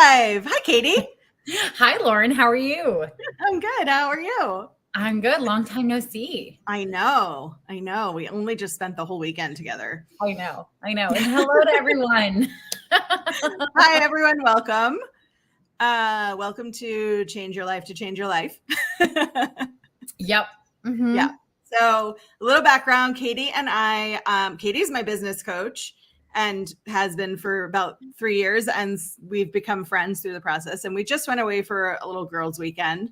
live. Hi, Katie. Hi, Lauren. How are you? I'm good. How are you? I'm good. Long time no see. I know. We only just spent the whole weekend together. I know. And hello to everyone. Hi, everyone. Welcome. Welcome to Change Your Life to Change Your Life. Yep. Mm-hmm. Yeah. So a little background, Katie and I, Katie's my business coach and has been for about 3 years. And we've become friends through the process. And we just went away for a little girls' weekend.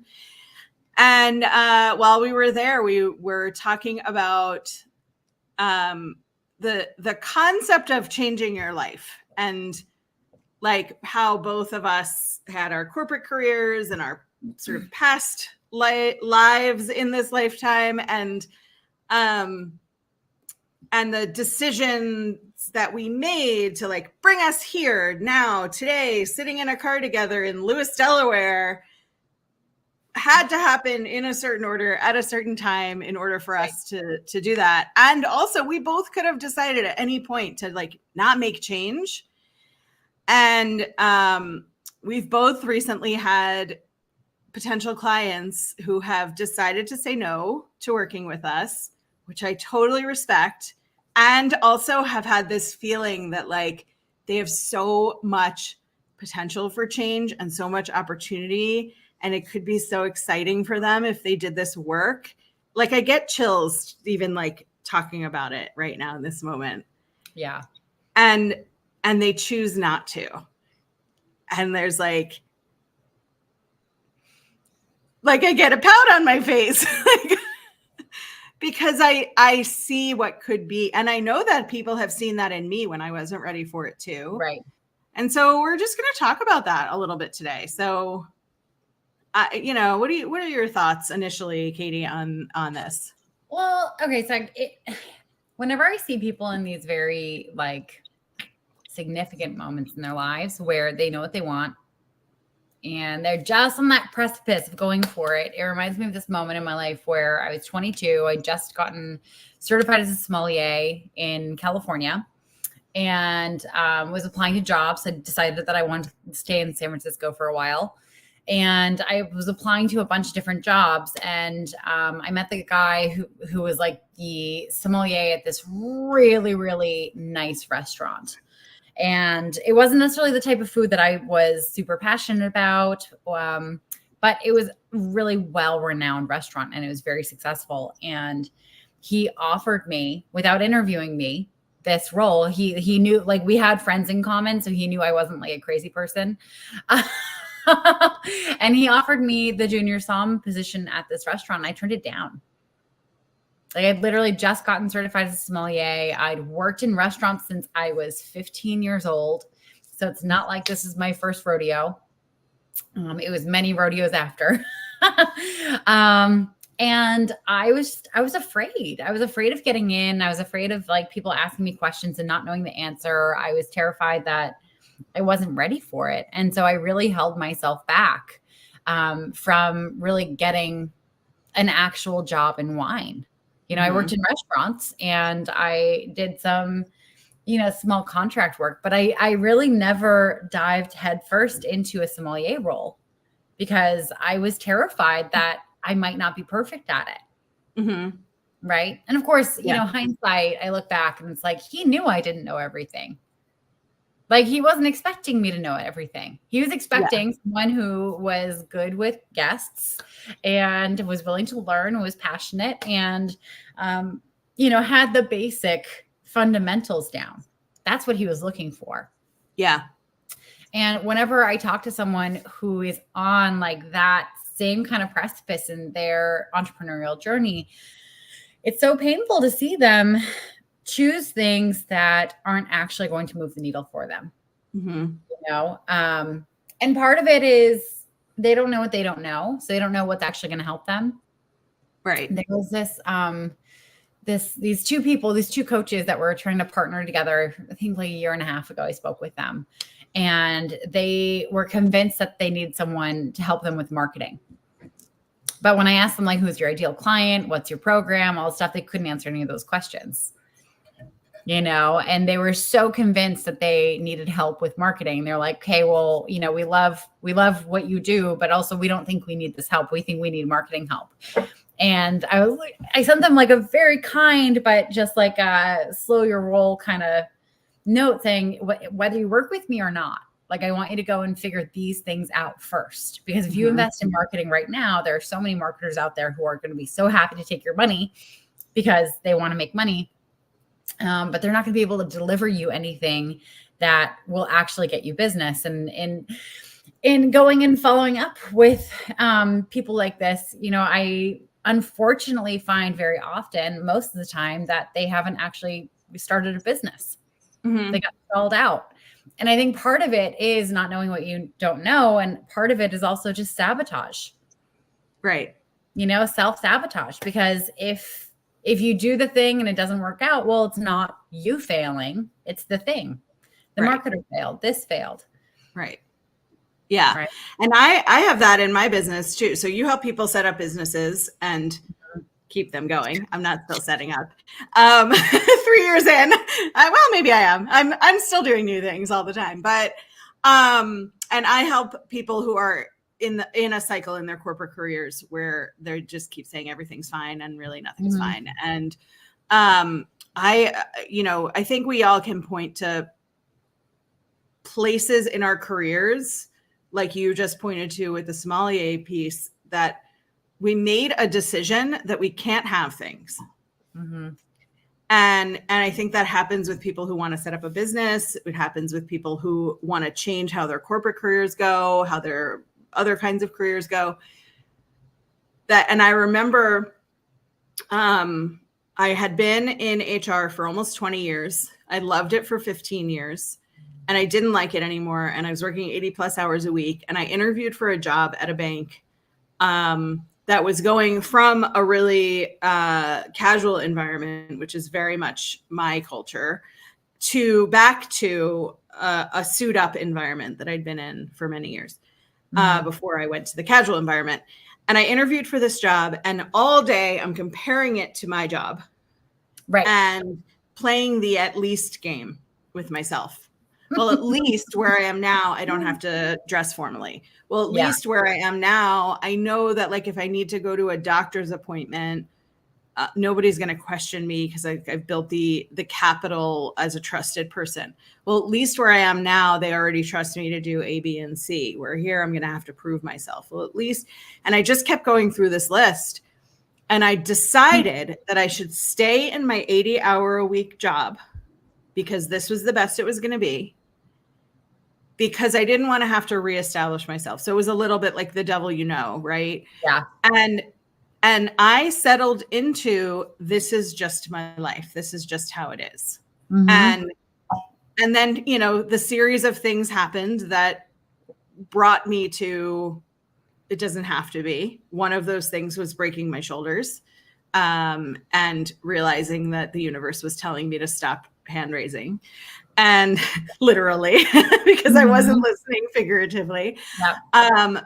And while we were there, we were talking about the concept of changing your life and like how both of us had our corporate careers and our sort of past lives in this lifetime, and the decisions that we made to like bring us here now today, sitting in a car together in Lewis, Delaware, had to happen in a certain order at a certain time in order for us to do that. And also we both could have decided at any point to like not make change. And we've both recently had potential clients who have decided to say no to working with us, which I totally respect. And also have had this feeling that like they have so much potential for change and so much opportunity. And it could be so exciting for them if they did this work. Like I get chills even like talking about it right now in this moment. Yeah. And they choose not to. And there's like I get a pout on my face because I see what could be. And I know that people have seen that in me when I wasn't ready for it too. Right. And so we're just going to talk about that a little bit today. So, what are your thoughts initially, Katie, on this? Well, okay. So whenever I see people in these very like significant moments in their lives where they know what they want and they're just on that precipice of going for it, it reminds me of this moment in my life where I was 22. I just gotten certified as a sommelier in California and was applying to jobs. I decided that I wanted to stay in San Francisco for a while. And I was applying to a bunch of different jobs. And I met the guy who was like the sommelier at this really, really nice restaurant. And it wasn't necessarily the type of food that I was super passionate about, but it was a really well-renowned restaurant and it was very successful. And he offered me, without interviewing me, this role. He knew, like, we had friends in common, so he knew I wasn't like a crazy person. And he offered me the junior somm position at this restaurant. And I turned it down. Like I'd literally just gotten certified as a sommelier. I'd worked in restaurants since I was 15 years old. So it's not like this is my first rodeo. It was many rodeos after. And I was afraid. I was afraid of getting in. I was afraid of like people asking me questions and not knowing the answer. I was terrified that I wasn't ready for it. And so I really held myself back from really getting an actual job in wine. I worked in restaurants and I did some, small contract work, but I really never dived headfirst into a sommelier role because I was terrified that I might not be perfect at it. Mm-hmm. Right. And of course, hindsight, I look back and it's like, he knew I didn't know everything. Like he wasn't expecting me to know everything. He was expecting someone who was good with guests and was willing to learn, was passionate and, had the basic fundamentals down. That's what he was looking for. Yeah. And whenever I talk to someone who is on like that same kind of precipice in their entrepreneurial journey, it's so painful to see them choose things that aren't actually going to move the needle for them. Mm-hmm. And part of it is they don't know what they don't know. So they don't know what's actually going to help them. Right. There was these two coaches that were trying to partner together. I think like a year and a half ago, I spoke with them and they were convinced that they needed someone to help them with marketing. But when I asked them like, who's your ideal client? What's your program? All the stuff, they couldn't answer any of those questions. and they were so convinced that they needed help with marketing. They're like, okay, well, we love what you do, but also we don't think we need this help. We think we need marketing help. And I sent them like a very kind, but just like a slow your roll kind of note saying, whether you work with me or not, like, I want you to go and figure these things out first, because if you invest in marketing right now, there are so many marketers out there who are going to be so happy to take your money because they want to make money. But they're not going to be able to deliver you anything that will actually get you business. And in going and following up with people like this, I unfortunately find very often, most of the time, that they haven't actually started a business. They got stalled out. And I think part of it is not knowing what you don't know. And part of it is also just sabotage. Right. Self-sabotage, because if you do the thing and it doesn't work out, well, it's not you failing, it's the thing. The marketer failed, this failed. Right. Yeah. Right. And I have that in my business too. So you help people set up businesses and keep them going. I'm not still setting up. 3 years in, well, maybe I am. I'm still doing new things all the time, but and I help people who are in a cycle in their corporate careers where they just keep saying everything's fine and really nothing's fine. And I think we all can point to places in our careers, like you just pointed to with the sommelier piece, that we made a decision that we can't have things. And I think that happens with people who want to set up a business. It happens with people who want to change how their corporate careers go, how their other kinds of careers go. And I remember I had been in HR for almost 20 years. I loved it for 15 years. And I didn't like it anymore. And I was working 80 plus hours a week. And I interviewed for a job at a bank that was going from a really casual environment, which is very much my culture, back to a suit up environment that I'd been in for many years before I went to the casual environment. And I interviewed for this job, and all day I'm comparing it to my job. Right. And playing the at least game with myself. Well, at least where I am now, I don't have to dress formally. Well, at least where I am now, I know that, like, if I need to go to a doctor's appointment, nobody's going to question me because I've built the capital as a trusted person. Well, at least where I am now, they already trust me to do A, B, and C. Where here, I'm going to have to prove myself. Well, at least, and I just kept going through this list, and I decided that I should stay in my 80-hour-a-week job because this was the best it was going to be, because I didn't want to have to reestablish myself. So it was a little bit like the devil, right? Yeah. And I settled into, this is just my life. This is just how it is. And then, the series of things happened that brought me to, it doesn't have to be. One of those things was breaking my shoulders and realizing that the universe was telling me to stop hand raising, and literally, because I wasn't listening figuratively.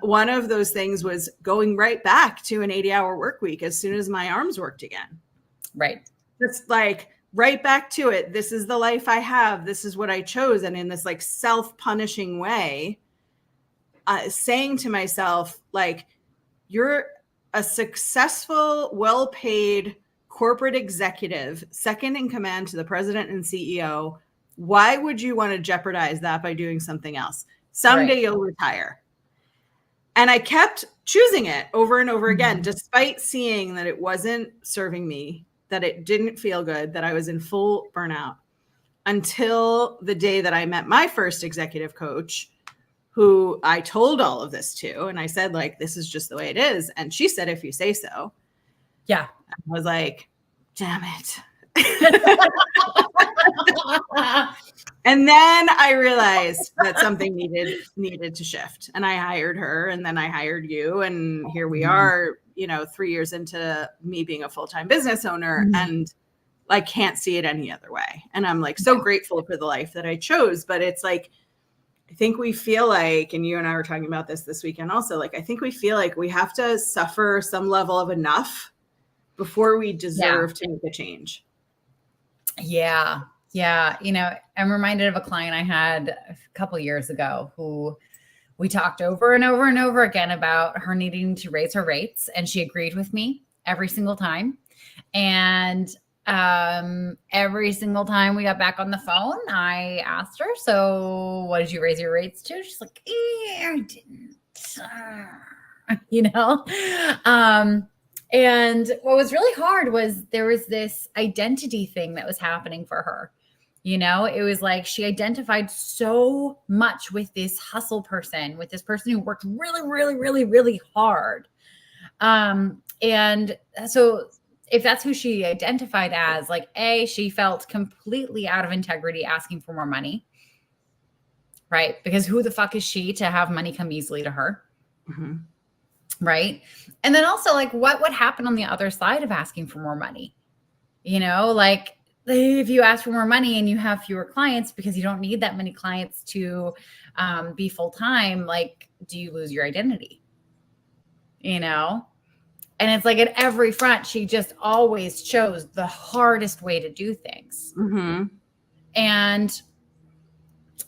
One of those things was going right back to an 80-hour work week as soon as my arms worked again. Right. It's like right back to it. This is the life I have. This is what I chose. And in this like self-punishing way, saying to myself, like, you're a successful, well-paid corporate executive, second in command to the president and CEO. Why would you want to jeopardize that by doing something else? Someday you'll retire. And I kept choosing it over and over again, despite seeing that it wasn't serving me, that it didn't feel good, that I was in full burnout, until the day that I met my first executive coach, who I told all of this to. And I said, like, this is just the way it is. And she said, if you say so. Yeah. I was like, damn it. And then I realized that something needed to shift. And I hired her, and then I hired you. And here we are, 3 years into me being a full-time business owner, and I can't see it any other way. And I'm like so grateful for the life that I chose. But it's like, I think we feel like, and you and I were talking about this weekend also, like, I think we feel like we have to suffer some level of enough before we deserve to make a change. Yeah. Yeah. I'm reminded of a client I had a couple years ago who we talked over and over and over again about her needing to raise her rates. And she agreed with me every single time. And every single time we got back on the phone, I asked her, so what did you raise your rates to? She's like, I didn't. And what was really hard was there was this identity thing that was happening for her. It was like she identified so much with this hustle person, with this person who worked really, really, really, really hard. And so if that's who she identified as, like, she felt completely out of integrity asking for more money, right? Because who the fuck is she to have money come easily to her? Mm-hmm. Right. And then also, like, what would happen on the other side of asking for more money? Like, if you ask for more money and you have fewer clients because you don't need that many clients to be full-time, like, do you lose your identity? And it's like at every front, she just always chose the hardest way to do things. Mm-hmm. And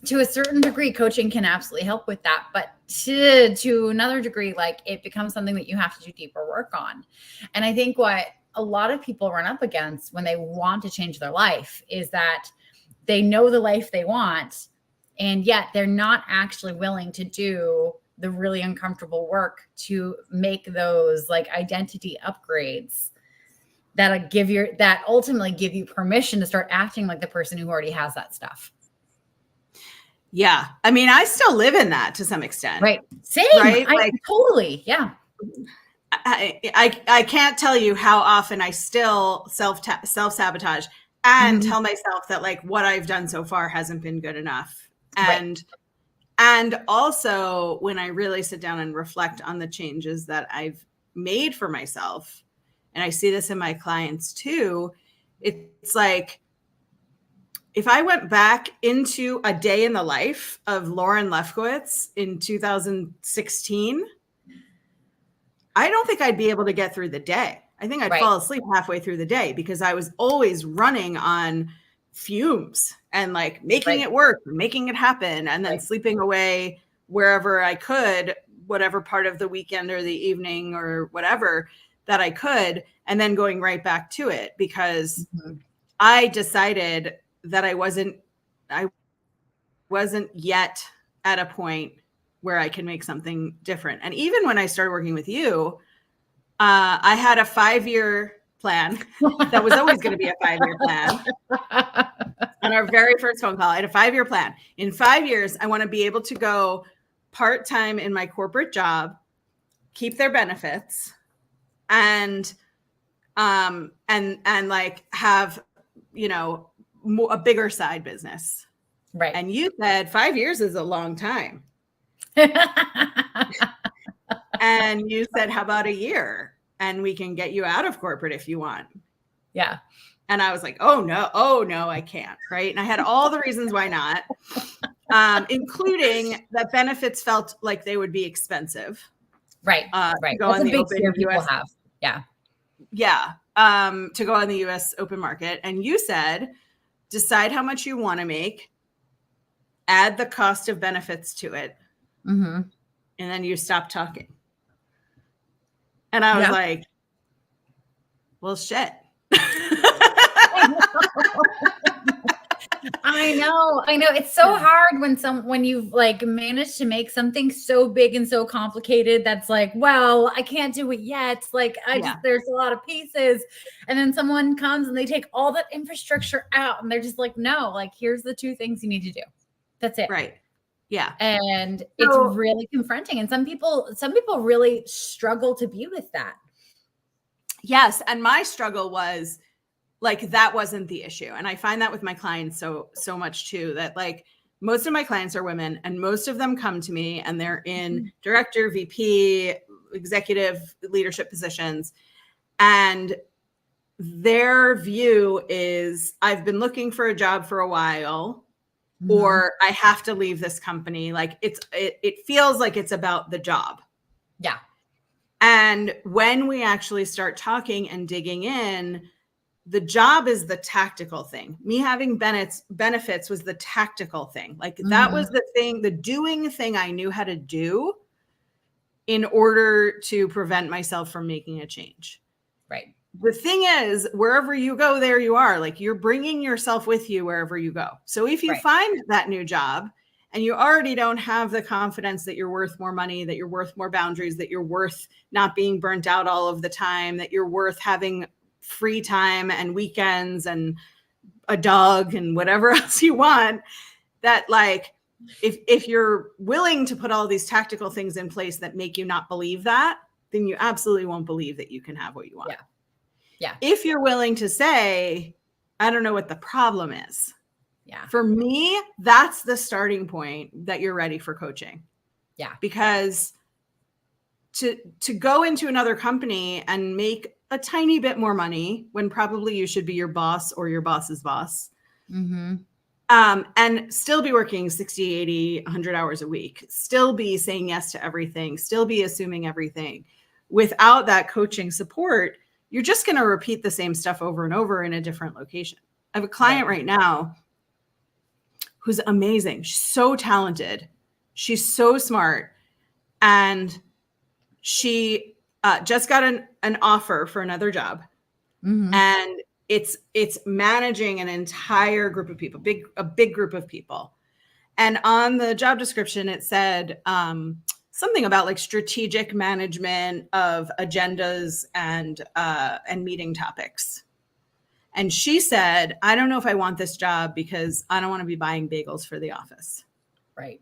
to a certain degree, coaching can absolutely help with that. But to another degree, like, it becomes something that you have to do deeper work on. And I think what a lot of people run up against when they want to change their life is that they know the life they want, and yet they're not actually willing to do the really uncomfortable work to make those like identity upgrades that ultimately give you permission to start acting like the person who already has that stuff. Yeah. I mean, I still live in that to some extent. Right. Same. Right? Totally. Yeah. I can't tell you how often I still self-sabotage and Mm-hmm. tell myself that like what I've done so far hasn't been good enough. Right. And also when I really sit down and reflect on the changes that I've made for myself, and I see this in my clients too, it's like, if I went back into a day in the life of Lauren Lefkowitz in 2016, I don't think I'd be able to get through the day. I think I'd fall asleep halfway through the day because I was always running on fumes and like making it work, making it happen, and then sleeping away wherever I could, whatever part of the weekend or the evening or whatever that I could, and then going right back to it because I decided that I wasn't yet at a point where I can make something different. And even when I started working with you, I had a 5-year plan that was always going to be a 5-year plan. On our very first phone call, I had a 5-year plan. In 5 years, I want to be able to go part-time in my corporate job, keep their benefits, and like have, a bigger side business. Right. And you said 5 years is a long time. And you said, how about a year? And we can get you out of corporate if you want. Yeah. And I was like, oh no, I can't. Right. And I had all the reasons why not, including that benefits felt like they would be expensive. Right. Right. Go on the big open fear people US. have. Yeah. Yeah. To go on the US open market. And you said, decide how much you want to make, add the cost of benefits to it. Mm-hmm. And then you stop talking. And I was like, well, shit. I know. It's so hard when you've like managed to make something so big and so complicated that's like, well, I can't do it yet. Like there's a lot of pieces. And then someone comes and they take all that infrastructure out and they're just like, no, like here's the 2 things you need to do. That's it. Right. Yeah. And it's really confronting. And some people really struggle to be with that. Yes. And my struggle was like, that wasn't the issue. And I find that with my clients so much too, that like most of my clients are women and most of them come to me and they're in director, VP, executive leadership positions. And their view is, I've been looking for a job for a while, or I have to leave this company. Like it feels like it's about the job. Yeah. And when we actually start talking and digging in, The job is the tactical thing. Me having benefits was the tactical thing. Like that was the thing, the doing thing I knew how to do in order to prevent myself from making a change. Right. The thing is, wherever you go, there you are. Like you're bringing yourself with you wherever you go. So if you find that new job and you already don't have the confidence that you're worth more money, that you're worth more boundaries, that you're worth not being burnt out all of the time, that you're worth having free time and weekends and a dog and whatever else you want, that like, if you're willing to put all these tactical things in place that make you not believe that, then you absolutely won't believe that you can have what you want. Yeah. If you're willing to say, I don't know what the problem is. Yeah. For me, that's the starting point that you're ready for coaching. Yeah. Because to go into another company and make a tiny bit more money when probably you should be your boss or your boss's boss, and still be working 60, 80, 100 hours a week, still be saying yes to everything, still be assuming everything. Without that coaching support, you're just going to repeat the same stuff over and over in a different location. I have a client right now who's amazing. She's so talented. She's so smart. And she just got an offer for another job. And it's managing an entire group of people, a big group of people. And on the job description, it said something about like strategic management of agendas and meeting topics. And she said, I don't know if I want this job because I don't want to be buying bagels for the office. Right.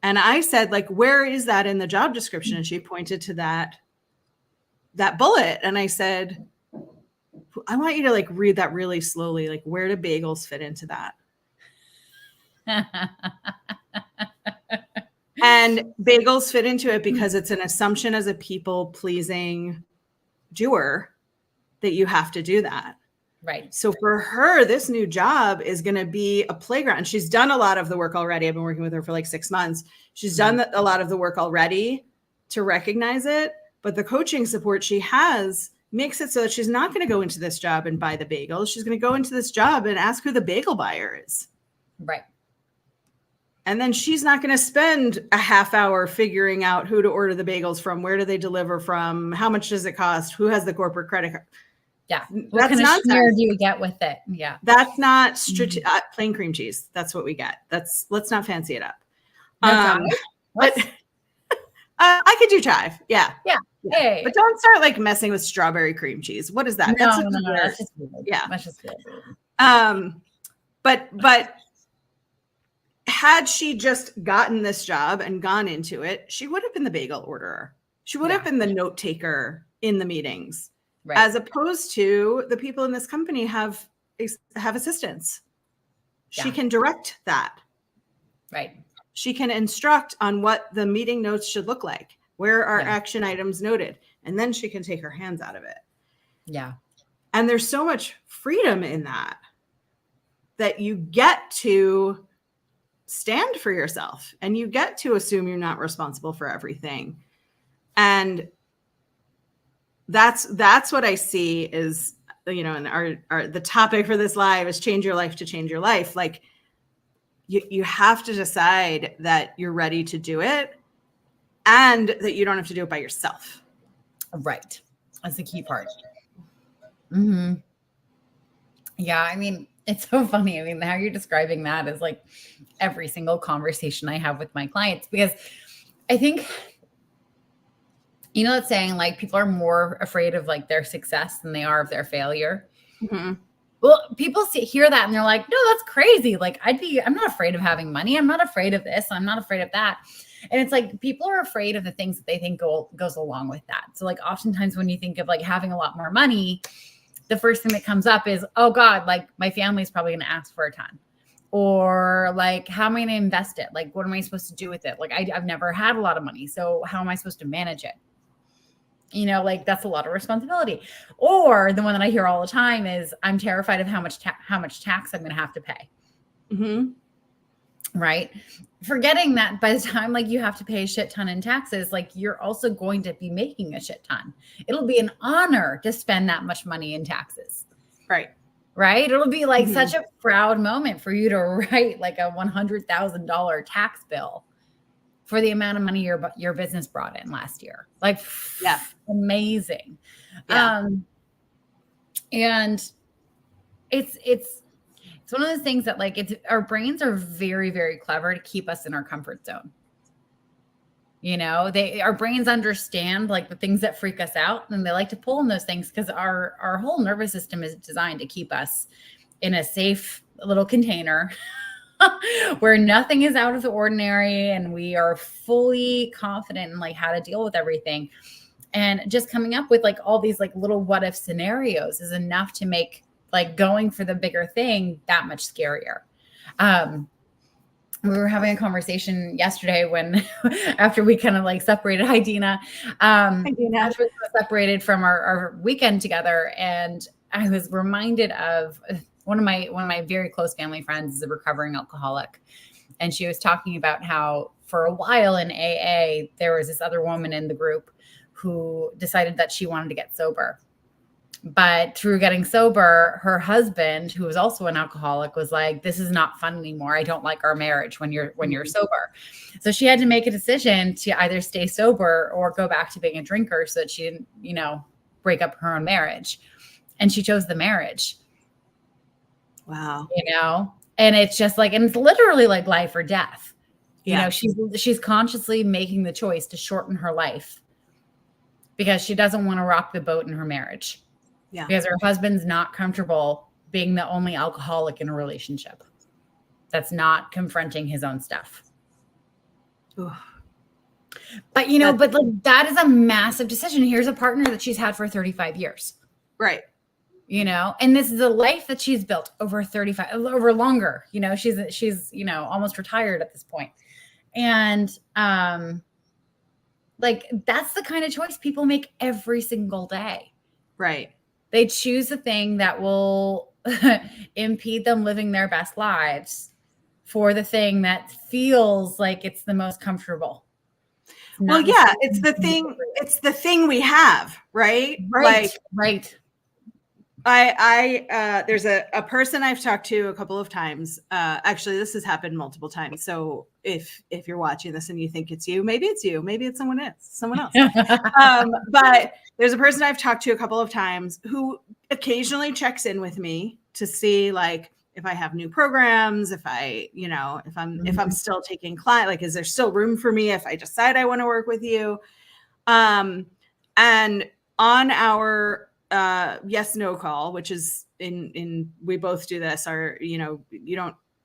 And I said, like, where is that in the job description? And she pointed to that bullet. And I said, I want you to like read that really slowly. Like, where do bagels fit into that? And bagels fit into it because it's an assumption as a people-pleasing doer that you have to do that. Right. So for her, this new job is going to be a playground. She's done a lot of the work already. I've been working with her for like 6 months. She's done a lot of the work already to recognize it. But the coaching support she has makes it so that she's not going to go into this job and buy the bagels. She's going to go into this job and ask who the bagel buyer is. Right. And then she's not going to spend a half hour figuring out who to order the bagels from, where do they deliver from, how much does it cost, who has the corporate credit card. Yeah. What kind of schmear do you get with it? Yeah. That's not plain cream cheese. That's what we get. Let's not fancy it up. But I could do chive. Yeah. Yeah. Hey. But don't start like messing with strawberry cream cheese. What is that? No, that's just weird. Yeah. That's just weird. But had she just gotten this job and gone into it, she would have been the bagel orderer. She would have been the note taker in the meetings. Right. As opposed to the people in this company have assistants. Yeah. She can direct that. Right. She can instruct on what the meeting notes should look like. Where are action items noted? And then she can take her hands out of it. Yeah. And there's so much freedom in that you get to stand for yourself and you get to assume you're not responsible for everything. And that's what I see is, and the topic for this live is change your life to change your life. Like you have to decide that you're ready to do it and that you don't have to do it by yourself. Right. That's the key part. Mm-hmm. Yeah. I mean, it's so funny. I mean, how you're describing that is like every single conversation I have with my clients, because I think, it's saying like people are more afraid of like their success than they are of their failure. Mm-hmm. Well, people hear that and they're like, no, that's crazy. Like I'm not afraid of having money. I'm not afraid of this. I'm not afraid of that. And it's like, people are afraid of the things that they think goes along with that. So like oftentimes when you think of like having a lot more money, the first thing that comes up is, oh God, like my family's probably going to ask for a ton. Or like, how am I going to invest it? Like, what am I supposed to do with it? Like, I've never had a lot of money. So how am I supposed to manage it? Like that's a lot of responsibility. Or the one that I hear all the time is, I'm terrified of how much tax I'm going to have to pay. Mm-hmm. Right. Forgetting that by the time like you have to pay a shit ton in taxes, like you're also going to be making a shit ton. It'll be an honor to spend that much money in taxes. Right. It'll be like such a proud moment for you to write like a $100,000 tax bill for the amount of money your business brought in last year. Like, amazing. Yeah. And it's one of those things that like our brains are very, very clever to keep us in our comfort zone. You know, our brains understand like the things that freak us out, and they like to pull on those things because our whole nervous system is designed to keep us in a safe little container where nothing is out of the ordinary, and we are fully confident in like how to deal with everything. And just coming up with like all these like little what if scenarios is enough to make like going for the bigger thing that much scarier. We were having a conversation yesterday when, after we kind of like separated, hi Dina, after we were separated from our weekend together. And I was reminded of one of my very close family friends is a recovering alcoholic. And she was talking about how for a while in AA, there was this other woman in the group who decided that she wanted to get sober. But through getting sober, her husband, who was also an alcoholic, was like, this is not fun anymore. I don't like our marriage when you're sober. So she had to make a decision to either stay sober or go back to being a drinker so that she didn't, break up her own marriage. And she chose the marriage. Wow. And it's just like, and it's literally like life or death. She's consciously making the choice to shorten her life because she doesn't want to rock the boat in her marriage. Yeah. Because her husband's not comfortable being the only alcoholic in a relationship that's not confronting his own stuff. Ooh. But, but like that is a massive decision. Here's a partner that she's had for 35 years. Right. And this is a life that she's built over longer, she's, almost retired at this point. And, like, that's the kind of choice people make every single day. Right. They choose the thing that will impede them living their best lives for the thing that feels like it's the most comfortable. Well, yeah, it's the thing we have, right? Right. There's a person I've talked to a couple of times. Actually, this has happened multiple times. So if you're watching this and you think it's you, maybe it's someone else. But there's a person I've talked to a couple of times who occasionally checks in with me to see like if I have new programs, if I'm still taking client, like, is there still room for me if I decide I want to work with you? And on our yes, no call, which is in we both do this,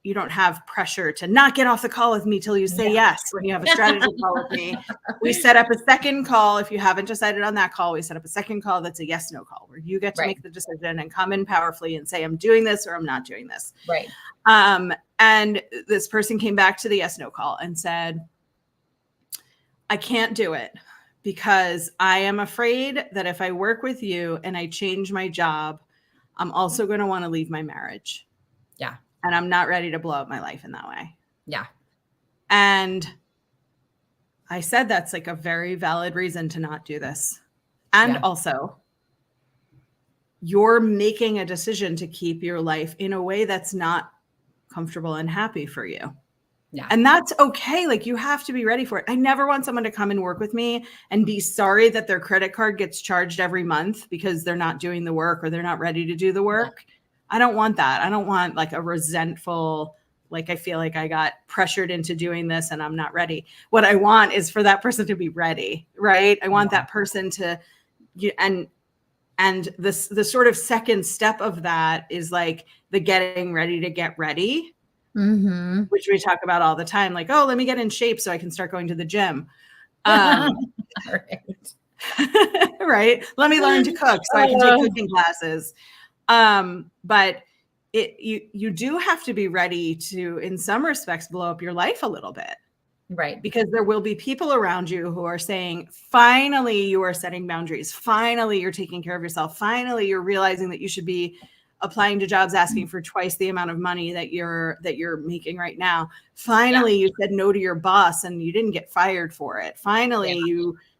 you don't have pressure to not get off the call with me till you say yes when you have a strategy call with me. We set up a second call. If you haven't decided on that call, we set up a second call that's a yes, no call where you get to make the decision and come in powerfully and say, I'm doing this or I'm not doing this. Right. And this person came back to the yes, no call and said, I can't do it because I am afraid that if I work with you and I change my job, I'm also going to want to leave my marriage. Yeah. And I'm not ready to blow up my life in that way. Yeah. And I said, that's like a very valid reason to not do this. And also, you're making a decision to keep your life in a way that's not comfortable and happy for you. Yeah. And that's okay. Like, you have to be ready for it. I never want someone to come and work with me and be sorry that their credit card gets charged every month because they're not doing the work or they're not ready to do the work. Yeah. I don't want that. I don't want like a resentful, like, I feel like I got pressured into doing this and I'm not ready. What I want is for that person to be ready, right? I want that person to, and the sort of second step of that is like the getting ready to get ready, which we talk about all the time. Like, oh, let me get in shape so I can start going to the gym. Right. Right. Let me learn to cook so I can take cooking classes. But you do have to be ready to, in some respects, blow up your life a little bit. Right. Because there will be people around you who are saying, finally, you are setting boundaries. Finally, you're taking care of yourself. Finally, you're realizing that you should be applying to jobs asking for twice the amount of money that you're making right now. Finally, you said no to your boss and you didn't get fired for it. Finally,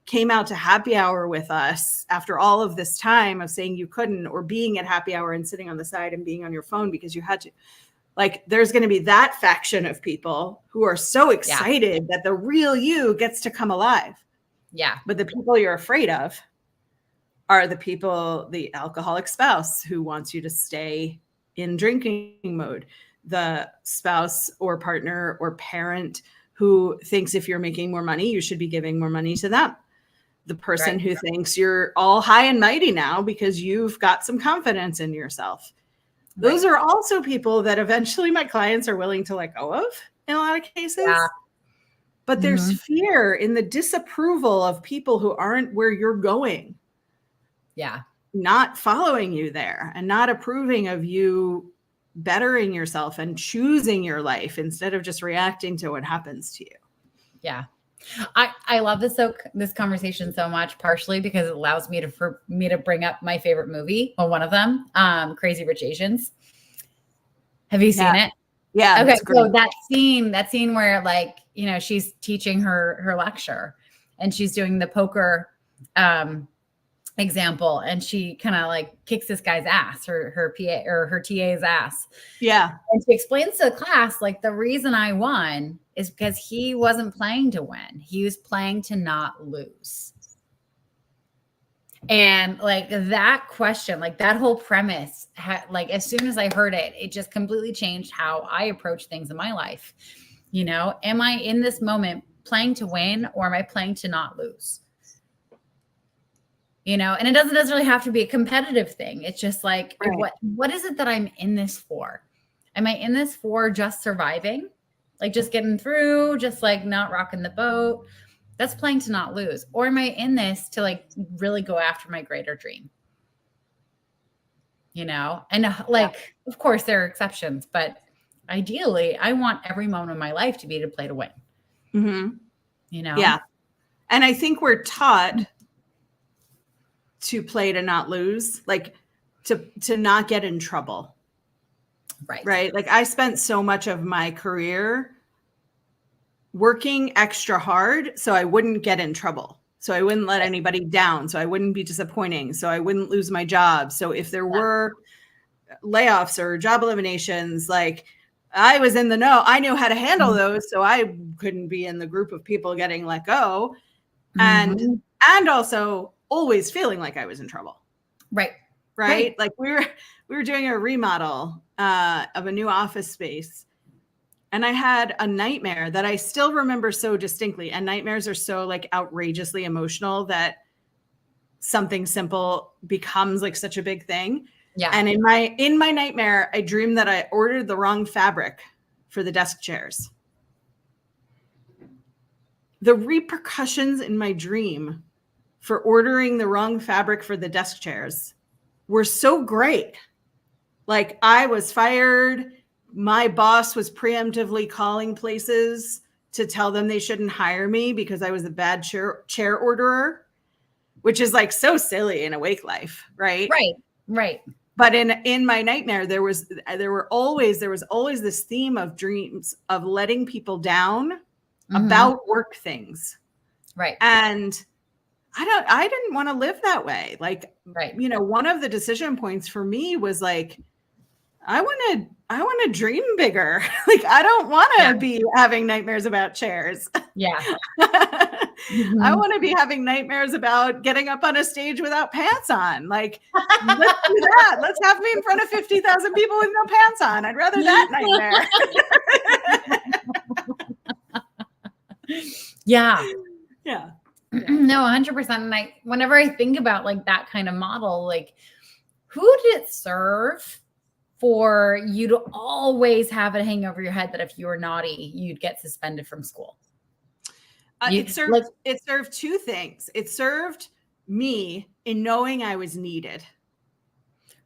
came out to happy hour with us after all of this time of saying you couldn't, or being at happy hour and sitting on the side and being on your phone because you had to, like, there's going to be that faction of people who are so excited that the real you gets to come alive. Yeah. But the people you're afraid of are the people, the alcoholic spouse who wants you to stay in drinking mode, the spouse or partner or parent who thinks if you're making more money, you should be giving more money to them. The person who thinks you're all high and mighty now because you've got some confidence in yourself. Those are also people that eventually my clients are willing to let go of in a lot of cases. Yeah. But there's fear in the disapproval of people who aren't where you're going. Yeah. Not following you there and not approving of you bettering yourself and choosing your life instead of just reacting to what happens to you. Yeah. I love this conversation so much, partially because it allows me to bring up my favorite movie, or one of them, Crazy Rich Asians. Have you seen it? Yeah. Okay. So that scene where, like, you know, she's teaching her lecture and she's doing the poker example, and she kind of like kicks this guy's ass, her PA or her TA's ass. Yeah. And she explains to the class, like, the reason I won is because he wasn't playing to win. He was playing to not lose. And like that question, like that whole premise, like as soon as I heard it, it just completely changed how I approach things in my life. You know, am I in this moment playing to win, or am I playing to not lose? You know, and it doesn't necessarily have to be a competitive thing. It's just like, what is it that I'm in this for? Am I in this for just surviving? Like just getting through, just like not rocking the boat? That's playing to not lose. Or am I in this to like really go after my greater dream? You know, and like, of course there are exceptions, but ideally I want every moment of my life to be to play to win. Mm-hmm. You know? Yeah. And I think we're taught to play to not lose, like to not get in trouble. Right. Like I spent so much of my career working extra hard so I wouldn't get in trouble. So I wouldn't let anybody down. So I wouldn't be disappointing. So I wouldn't lose my job. So if there were layoffs or job eliminations, like I was in the know. I knew how to handle those. So I couldn't be in the group of people getting let go. And also always feeling like I was in trouble. Right. Like we were doing a remodel of a new office space. And I had a nightmare that I still remember so distinctly. And nightmares are so like outrageously emotional that something simple becomes like such a big thing. Yeah. And in my nightmare, I dreamed that I ordered the wrong fabric for the desk chairs. The repercussions in my dream for ordering the wrong fabric for the desk chairs were so great. Like I was fired. My boss was preemptively calling places to tell them they shouldn't hire me because I was a bad chair orderer, which is like so silly in awake life. Right. But in my nightmare, there was always this theme of dreams of letting people down about work things. Right. And I didn't want to live that way. Like, you know, one of the decision points for me was like, I want to dream bigger. Like, I don't want to be having nightmares about chairs. Yeah. I want to be having nightmares about getting up on a stage without pants on. Like, let's do that. Let's have me in front of 50,000 people with no pants on. I'd rather that nightmare. Yeah. Yeah. No, 100%. And whenever I think about like that kind of model, like who did it serve for you to always have it hang over your head that if you were naughty, you'd get suspended from school? It served two things. It served me in knowing I was needed.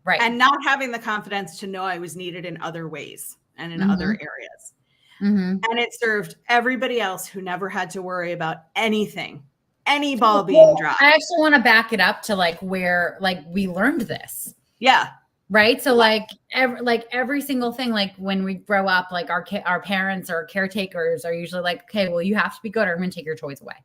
Right. And not having the confidence to know I was needed in other ways and in other areas. And it served everybody else who never had to worry about anything, any ball being dropped. I actually want to back it up to like where like we learned this. Yeah. Right. So like every single thing, like when we grow up, like our parents or caretakers are usually like, okay, well, you have to be good or I'm going to take your toys away.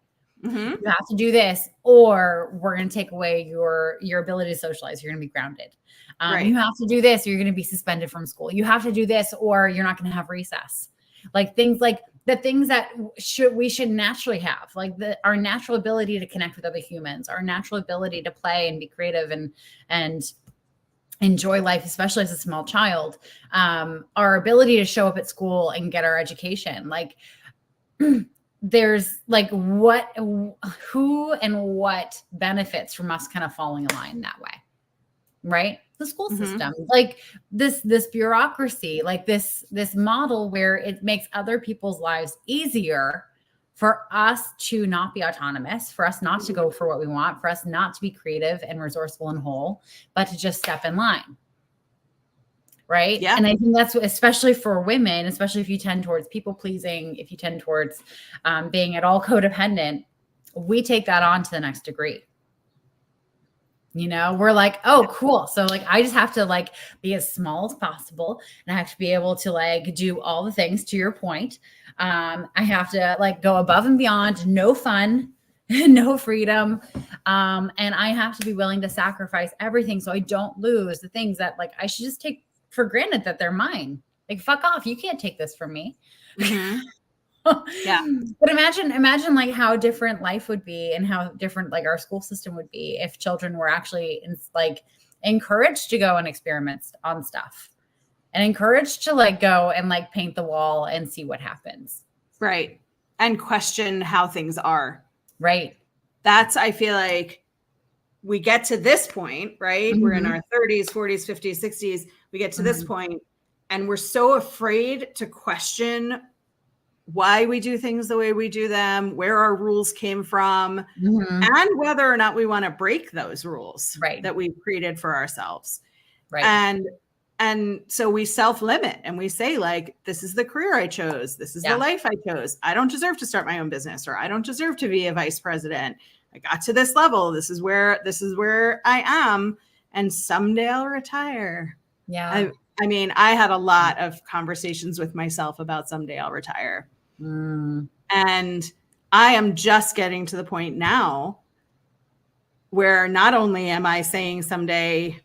Mhm. You have to do this, or we're going to take away your ability to socialize. You're going to be grounded. Right. You have to do this, or you're going to be suspended from school. You have to do this, or you're not going to have recess. Like things like the things that we should naturally have, like our natural ability to connect with other humans, our natural ability to play and be creative and enjoy life, especially as a small child, our ability to show up at school and get our education. Like there's like who and what benefits from us kind of falling in line that way, right? The school system, like this bureaucracy, like this model where it makes other people's lives easier for us to not be autonomous, for us not to go for what we want, for us not to be creative and resourceful and whole, but to just step in line. Right. Yeah. And I think that's especially for women, especially if you tend towards people pleasing, if you tend towards being at all codependent, we take that on to the next degree. You know, we're like, oh, cool. So like, I just have to like be as small as possible. And I have to be able to like do all the things, to your point. I have to like go above and beyond, no fun, no freedom. And I have to be willing to sacrifice everything so I don't lose the things that like I should just take for granted that they're mine. Like, fuck off. You can't take this from me. Mm-hmm. Yeah. But imagine like how different life would be and how different like our school system would be if children were actually like encouraged to go and experiment on stuff and encouraged to like go and like paint the wall and see what happens. Right. And question how things are. Right. That's, I feel like we get to this point, right? Mm-hmm. We're in our 30s, 40s, 50s, 60s. We get to this point and we're so afraid to question why we do things the way we do them, where our rules came from, and whether or not we want to break those rules that we've created for ourselves. Right. And so we self-limit and we say like, this is the career I chose. This is the life I chose. I don't deserve to start my own business, or I don't deserve to be a vice president. I got to this level. This is where I am. And someday I'll retire. Yeah. I mean, I had a lot of conversations with myself about someday I'll retire. And I am just getting to the point now where not only am I saying someday,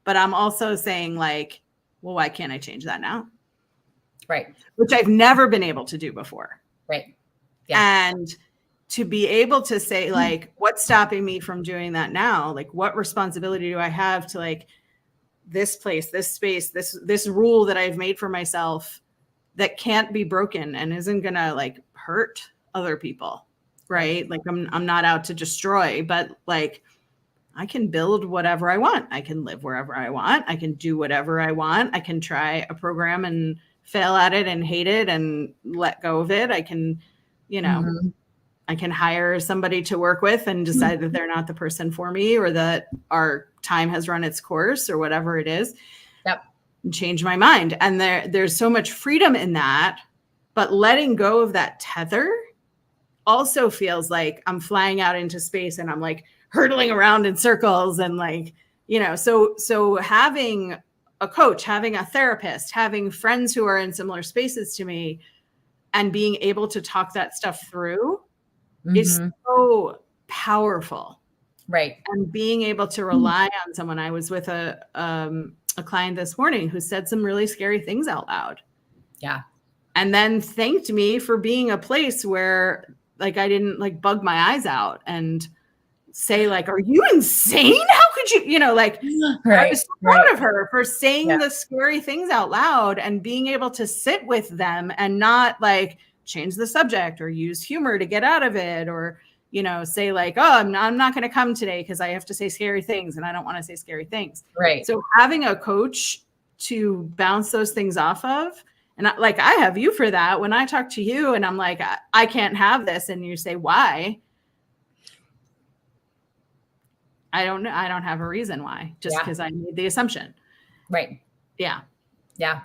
but I'm also saying like, well, why can't I change that now? Right. Which I've never been able to do before. Right. Yeah. And to be able to say like, what's stopping me from doing that now? Like, what responsibility do I have to like this place, this space, this rule that I've made for myself that can't be broken and isn't gonna like hurt other people, right? Like I'm not out to destroy, but like I can build whatever I want. I can live wherever I want. I can do whatever I want. I can try a program and fail at it and hate it and let go of it. I can, you know, I can hire somebody to work with and decide that they're not the person for me, or that our time has run its course, or whatever it is. Yep. And change my mind. And there's so much freedom in that, but letting go of that tether also feels like I'm flying out into space and I'm like hurtling around in circles and like, you know, so having a coach, having a therapist, having friends who are in similar spaces to me and being able to talk that stuff through is so powerful. Right. And being able to rely on someone. I was with a client this morning who said some really scary things out loud. Yeah. And then thanked me for being a place where like I didn't like bug my eyes out and say like, are you insane? How could you, you know, like I was so proud of her for saying the scary things out loud and being able to sit with them and not like change the subject or use humor to get out of it, or, you know, say like, oh, I'm not going to come today because I have to say scary things and I don't want to say scary things. Right. So having a coach to bounce those things off of, and like I have you for that. When I talk to you and I'm like, I can't have this, and you say why, I don't know. I don't have a reason why, just because I made the assumption. Right. Yeah. Yeah.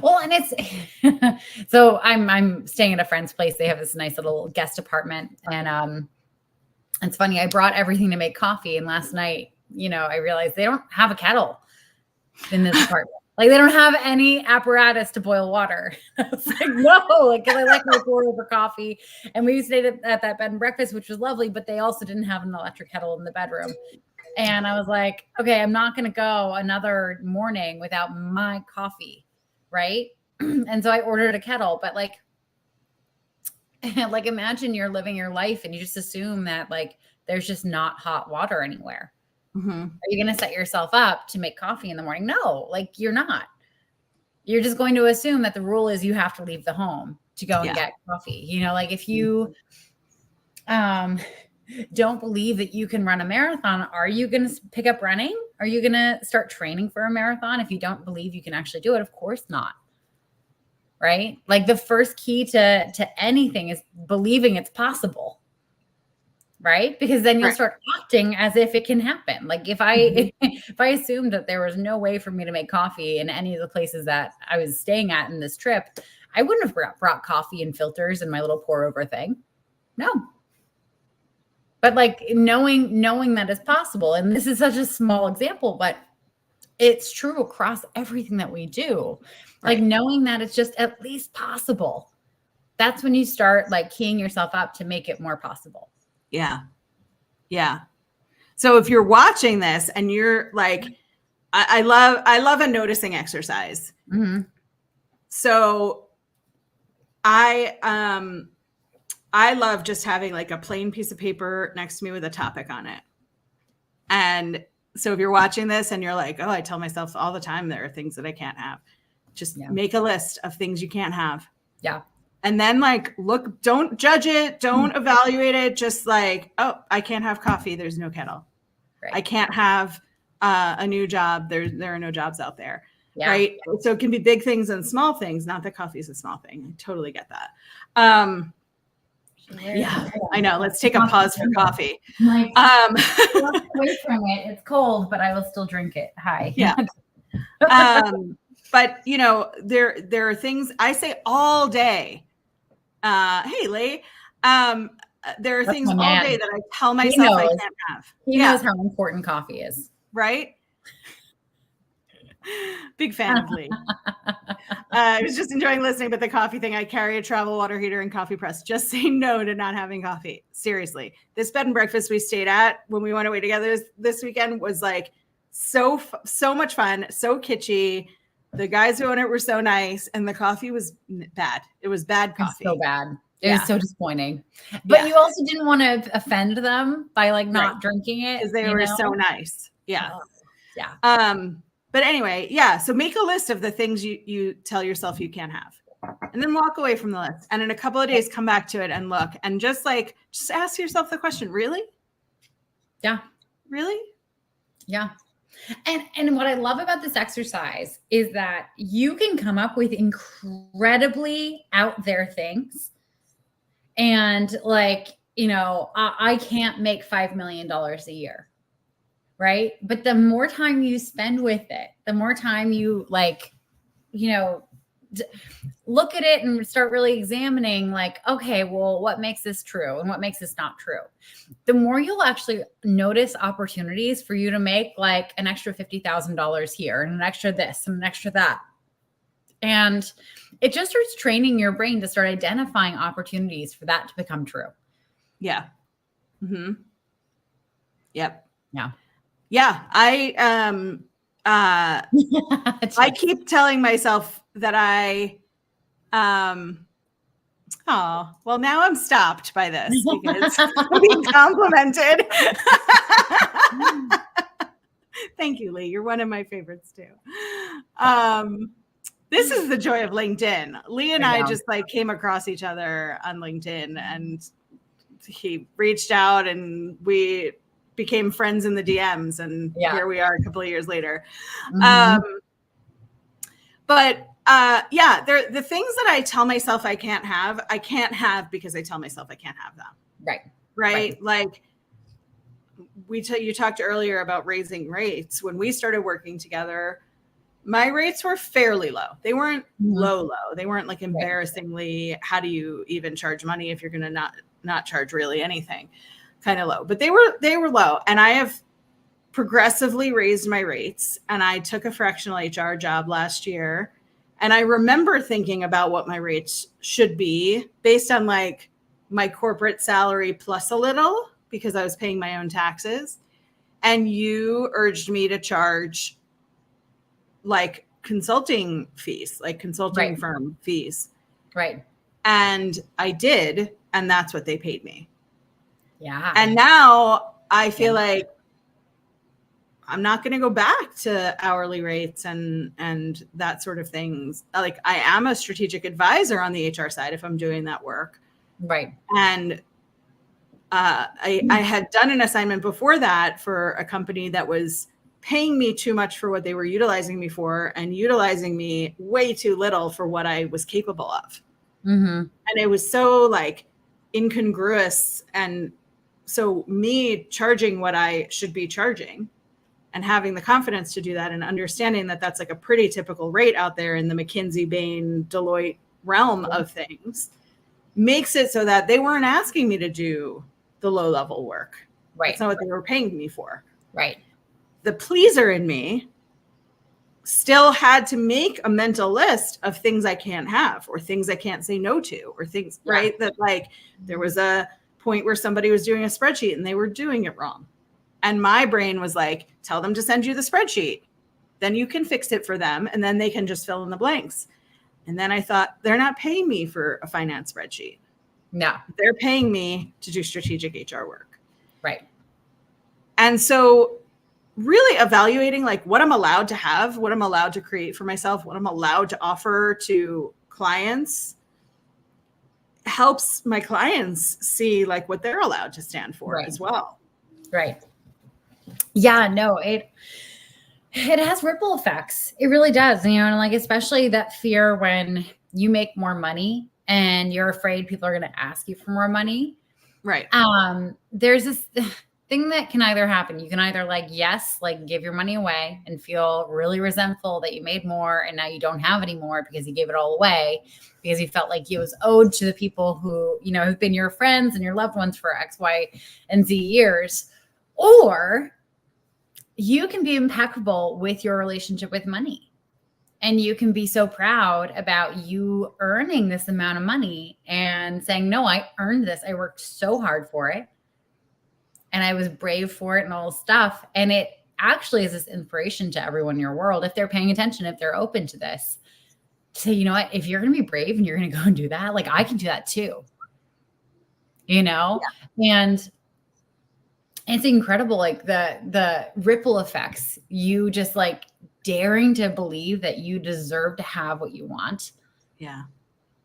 Well, and it's so I'm staying at a friend's place. They have this nice little guest apartment, and it's funny. I brought everything to make coffee, and last night, you know, I realized they don't have a kettle in this apartment. Like they don't have any apparatus to boil water. I was like, no, like, cause I like my pour over coffee. And we stayed at that bed and breakfast, which was lovely, but they also didn't have an electric kettle in the bedroom. And I was like, okay, I'm not going to go another morning without my coffee. Right. And so I ordered a kettle, but like imagine you're living your life and you just assume that like, there's just not hot water anywhere. Mm-hmm. Are you going to set yourself up to make coffee in the morning? No, like you're not. You're just going to assume that the rule is you have to leave the home to go and get coffee. You know, like if you don't believe that you can run a marathon, are you going to pick up running? Are you going to start training for a marathon if you don't believe you can actually do it? Of course not. Right? Like the first key to anything is believing it's possible. Right? Because then you'll start acting as if it can happen. Like if I assumed that there was no way for me to make coffee in any of the places that I was staying at in this trip, I wouldn't have brought coffee and filters and my little pour over thing. No. But like knowing that is possible. And this is such a small example, but it's true across everything that we do. Like knowing that it's just at least possible. That's when you start like keying yourself up to make it more possible. Yeah. Yeah. So if you're watching this and you're like, I love a noticing exercise. Mm-hmm. So I love just having like a plain piece of paper next to me with a topic on it. And so if you're watching this and you're like, oh, I tell myself all the time, there are things that I can't have. Just make a list of things you can't have. Yeah. And then like, look, don't judge it. Don't evaluate it. Just like, oh, I can't have coffee. There's no kettle. Right. I can't have a new job. There are no jobs out there. Yeah. Right. So it can be big things and small things. Not that coffee is a small thing. I totally get that. Yeah, I know. Let's take a pause for coffee. Away from it. It's cold, but I will still drink it. Hi. Yeah. But you know, there are things I say all day. Hey, Lee. There are things all day that I tell myself I can't have. He knows how important coffee is. Right? Big fan of Lee. I was just enjoying listening, but the coffee thing, I carry a travel water heater and coffee press. Just say no to not having coffee. Seriously. This bed and breakfast we stayed at when we went away together this weekend was like so much fun, so kitschy. The guys who own it were so nice, and the coffee was bad. It was bad coffee. So bad. It was so disappointing. But you also didn't want to offend them by like not drinking it. Because they were so nice. Yeah. Yeah. But anyway, so make a list of the things you tell yourself you can't have. And then walk away from the list. And in a couple of days, come back to it and look. And just ask yourself the question, really? Yeah. Really? Yeah. And what I love about this exercise is that you can come up with incredibly out there things. And like, you know, I can't make $5 million a year. Right. But the more time you spend with it, the more time you like, you know, look at it and start really examining like, okay, well, what makes this true and what makes this not true? The more you'll actually notice opportunities for you to make like an extra $50,000 here and an extra this and an extra that. And it just starts training your brain to start identifying opportunities for that to become true. Yeah. Mm-hmm. Yep. Yeah. Yeah. I keep telling myself that well, now I'm stopped by this because I'm being complimented. Thank you, Lee. You're one of my favorites too. This is the joy of LinkedIn. Lee and I just like came across each other on LinkedIn, and he reached out and we became friends in the DMs, and here we are a couple of years later. Mm-hmm. The things that I tell myself I can't have because I tell myself I can't have them. Right. Like you talked earlier about raising rates. When we started working together, my rates were fairly low. They weren't low. They weren't like embarrassingly, how do you even charge money if you're going to not charge really anything? Kind of low, but they were low. And I have progressively raised my rates, and I took a fractional HR job last year. And I remember thinking about what my rates should be based on like my corporate salary plus a little, because I was paying my own taxes. And you urged me to charge like consulting fees, like consulting firm fees. Right. And I did. And that's what they paid me. Yeah. And now I feel like I'm not going to go back to hourly rates and that sort of things. Like, I am a strategic advisor on the HR side if I'm doing that work. Right. And I had done an assignment before that for a company that was paying me too much for what they were utilizing me for and utilizing me way too little for what I was capable of. Mm-hmm. And it was so like incongruous. And so me charging what I should be charging and having the confidence to do that and understanding that that's like a pretty typical rate out there in the McKinsey, Bain, Deloitte realm of things makes it so that they weren't asking me to do the low level work. Right. That's not what they were paying me for. Right. The pleaser in me still had to make a mental list of things I can't have or things I can't say no to or things, right? That like there was a point where somebody was doing a spreadsheet and they were doing it wrong. And my brain was like, tell them to send you the spreadsheet. Then you can fix it for them. And then they can just fill in the blanks. And then I thought, they're not paying me for a finance spreadsheet. No. They're paying me to do strategic HR work. Right. And so really evaluating like what I'm allowed to have, what I'm allowed to create for myself, what I'm allowed to offer to clients helps my clients see like what they're allowed to stand for as well. Right. Yeah, no, it has ripple effects. It really does. You know, and like, especially that fear when you make more money and you're afraid people are going to ask you for more money. Right. There's this thing that can either happen. You can either like, yes, like give your money away and feel really resentful that you made more and now you don't have any more because you gave it all away because you felt like it was owed to the people who, you know, have been your friends and your loved ones for X, Y, and Z years. Or you can be impeccable with your relationship with money. And you can be so proud about you earning this amount of money and saying, no, I earned this. I worked so hard for it. And I was brave for it and all this stuff. And it actually is this inspiration to everyone in your world. If they're paying attention, if they're open to this, to say, you know what, if you're going to be brave and you're going to go and do that, like I can do that too, you know? Yeah. And it's incredible. Like the ripple effects, you just like daring to believe that you deserve to have what you want. Yeah.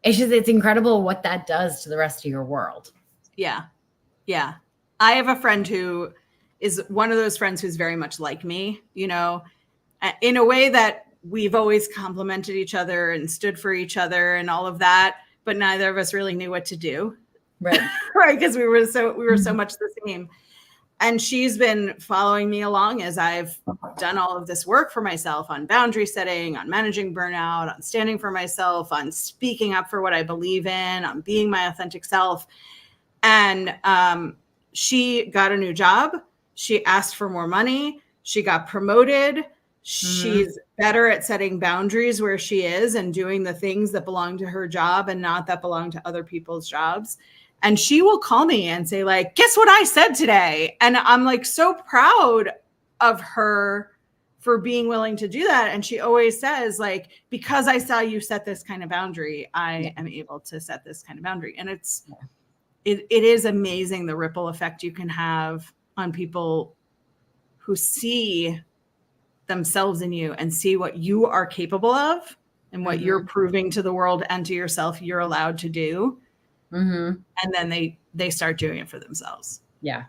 It's incredible what that does to the rest of your world. Yeah. Yeah. I have a friend who is one of those friends who's very much like me, you know, in a way that we've always complimented each other and stood for each other and all of that, but neither of us really knew what to do. Right. Right. Because we were so much the same. And she's been following me along as I've done all of this work for myself on boundary setting, on managing burnout, on standing for myself, on speaking up for what I believe in, on being my authentic self. And she got a new job. She asked for more money. She got promoted. Mm-hmm. She's better at setting boundaries where she is and doing the things that belong to her job and not that belong to other people's jobs. And she will call me and say like, guess what I said today? And I'm like so proud of her for being willing to do that. And she always says like, because I saw you set this kind of boundary, I am able to set this kind of boundary. And it is amazing the ripple effect you can have on people who see themselves in you and see what you are capable of and what you're proving to the world and to yourself you're allowed to do. Mm-hmm. And then they start doing it for themselves. Yeah.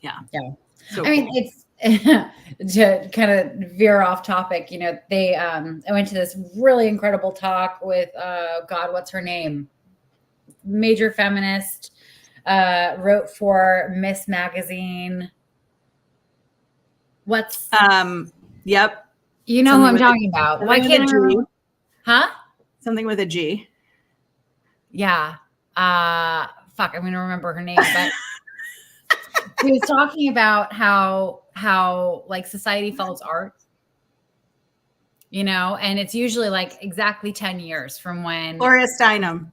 Yeah. Yeah. So I mean, it's to kind of veer off topic, you know, I went to this really incredible talk with, God, what's her name? Major feminist, wrote for Miss Magazine. What's, yep. You know who I'm talking about. Why can't I remember? Huh? Something with a G. Yeah. Fuck, I'm going to remember her name, but She was talking about how like society follows art, you know, and it's usually like exactly 10 years from when Gloria Steinem.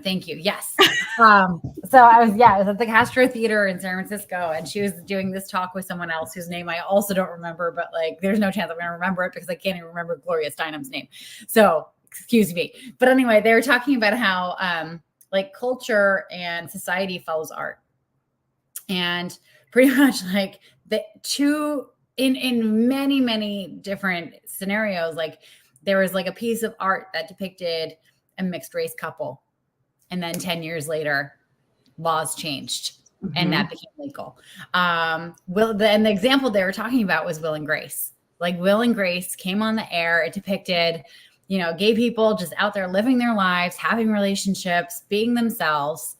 Thank you. Yes. So I was at the Castro Theater in San Francisco, and she was doing this talk with someone else whose name I also don't remember, but like, there's no chance I'm going to remember it because I can't even remember Gloria Steinem's name. So excuse me. But anyway, they were talking about how, like culture and society follows art, and pretty much like the two in many, many different scenarios, like there was like a piece of art that depicted a mixed race couple. And then 10 years later, laws changed and that became legal. And the example they were talking about was Will and Grace. Like Will and Grace came on the air. It depicted, you know, gay people just out there living their lives, having relationships, being themselves.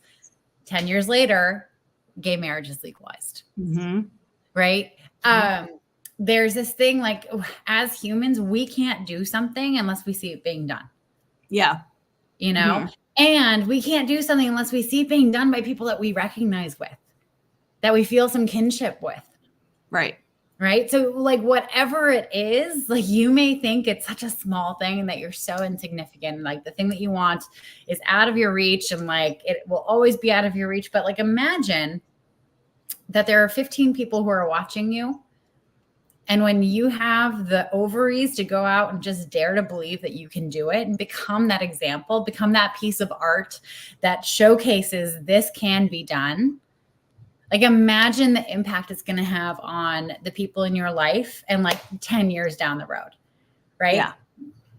10 years later, gay marriage is legalized. Right? There's this thing like, as humans, we can't do something unless we see it being done. Yeah. You know, and we can't do something unless we see it being done by people that we recognize with, that we feel some kinship with. Right. Right. So like whatever it is, like you may think it's such a small thing and that you're so insignificant. Like the thing that you want is out of your reach and like it will always be out of your reach. But like imagine that there are 15 people who are watching you. And when you have the ovaries to go out and just dare to believe that you can do it and become that example, become that piece of art that showcases this can be done. Like imagine the impact it's going to have on the people in your life and like 10 years down the road. Right. Yeah.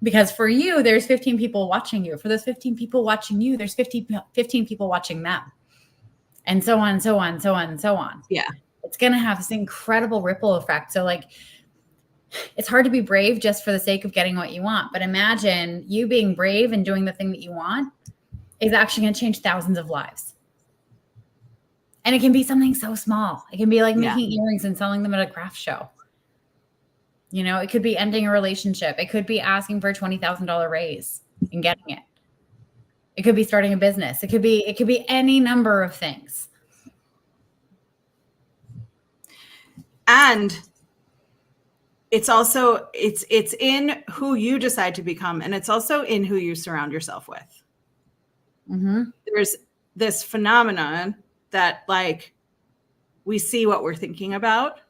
Because for you, there's 15 people watching you. For those 15 people watching you, there's 15 people watching them. And so on, so on, so on, and so on. Yeah. It's going to have this incredible ripple effect. So like, it's hard to be brave just for the sake of getting what you want. But imagine you being brave and doing the thing that you want is actually going to change thousands of lives. And it can be something so small. It can be like making earrings and selling them at a craft show. You know, it could be ending a relationship. It could be asking for a $20,000 raise and getting it. It could be starting a business. It could be any number of things. And it's also, it's in who you decide to become. And it's also in who you surround yourself with. There's this phenomenon that like we see what we're thinking about.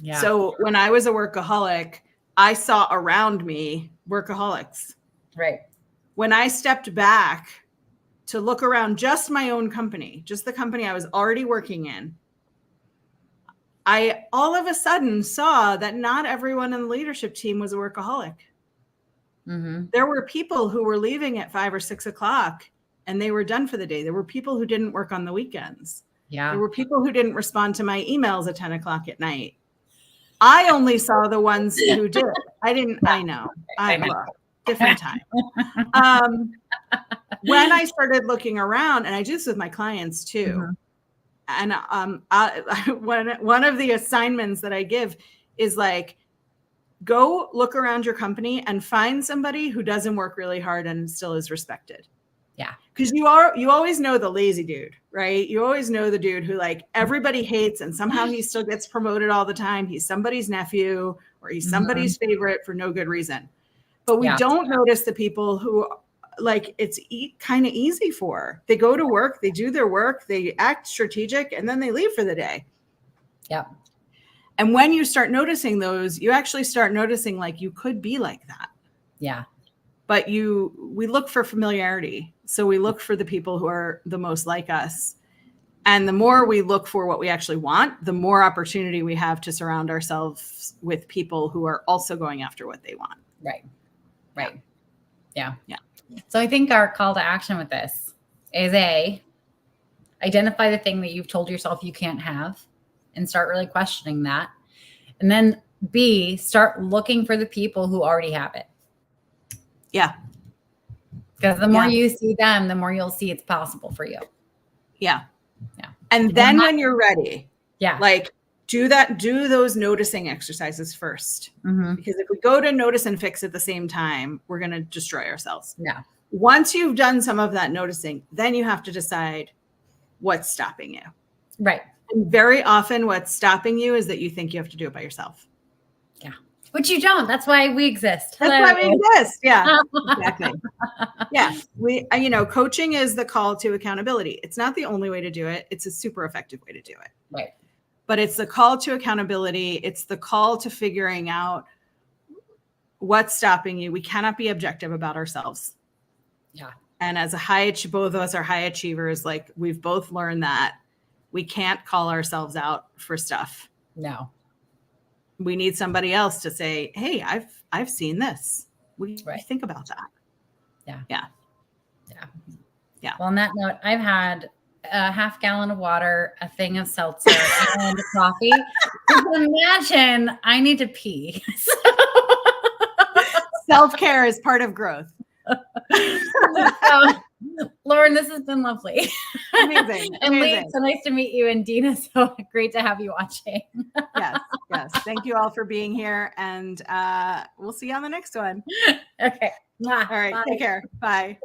Yeah. So when I was a workaholic, I saw around me workaholics. Right. When I stepped back to look around just my own company, just the company I was already working in, I all of a sudden saw that not everyone in the leadership team was a workaholic. There were people who were leaving at 5 or 6 o'clock and they were done for the day. There were people who didn't work on the weekends. Yeah. There were people who didn't respond to my emails at 10 o'clock at night. I only saw the ones who did. I know. Different time. When I started looking around, and I do this with my clients too, and one of the assignments that I give is like, go look around your company and find somebody who doesn't work really hard and still is respected. Yeah. Because you always know the lazy dude, right? You always know the dude who like everybody hates and somehow he still gets promoted all the time. He's somebody's nephew or he's somebody's favorite for no good reason. But we don't notice the people who like it's kind of easy for. They go to work, they do their work, they act strategic, and then they leave for the day. Yeah. And when you start noticing those, you actually start noticing like you could be like that. Yeah. But we look for familiarity. So we look for the people who are the most like us. And the more we look for what we actually want, the more opportunity we have to surround ourselves with people who are also going after what they want. Right. Right. Yeah. Yeah. So I think our call to action with this is identify the thing that you've told yourself you can't have and start really questioning that. And then B, start looking for the people who already have it. Yeah. Because the more you see them, the more you'll see it's possible for you. Yeah. Yeah. And then when you're ready, like do those noticing exercises first. Because if we go to notice and fix at the same time, we're going to destroy ourselves. Yeah. Once you've done some of that noticing, then you have to decide what's stopping you. Right. And very often what's stopping you is that you think you have to do it by yourself. Yeah. Which you don't. That's why we exist. That's Hello. why we exist. Yeah, exactly. Yeah. Coaching is the call to accountability. It's not the only way to do it. It's a super effective way to do it. Right. But it's the call to accountability. It's the call to figuring out what's stopping you. We cannot be objective about ourselves. Yeah. And as both of us are high achievers, like we've both learned that we can't call ourselves out for stuff. No. We need somebody else to say, hey, I've seen this. What do you think about that? Yeah. Yeah. Yeah. Yeah. Well, on that note, I've had a half gallon of water, a thing of seltzer, and coffee. Imagine I need to pee. Self-care is part of growth. So, Lauren, this has been lovely. Amazing. And Lee, so nice to meet you. And Dina, so great to have you watching. Yes. Thank you all for being here. And we'll see you on the next one. Okay. All right. Bye. Take care. Bye.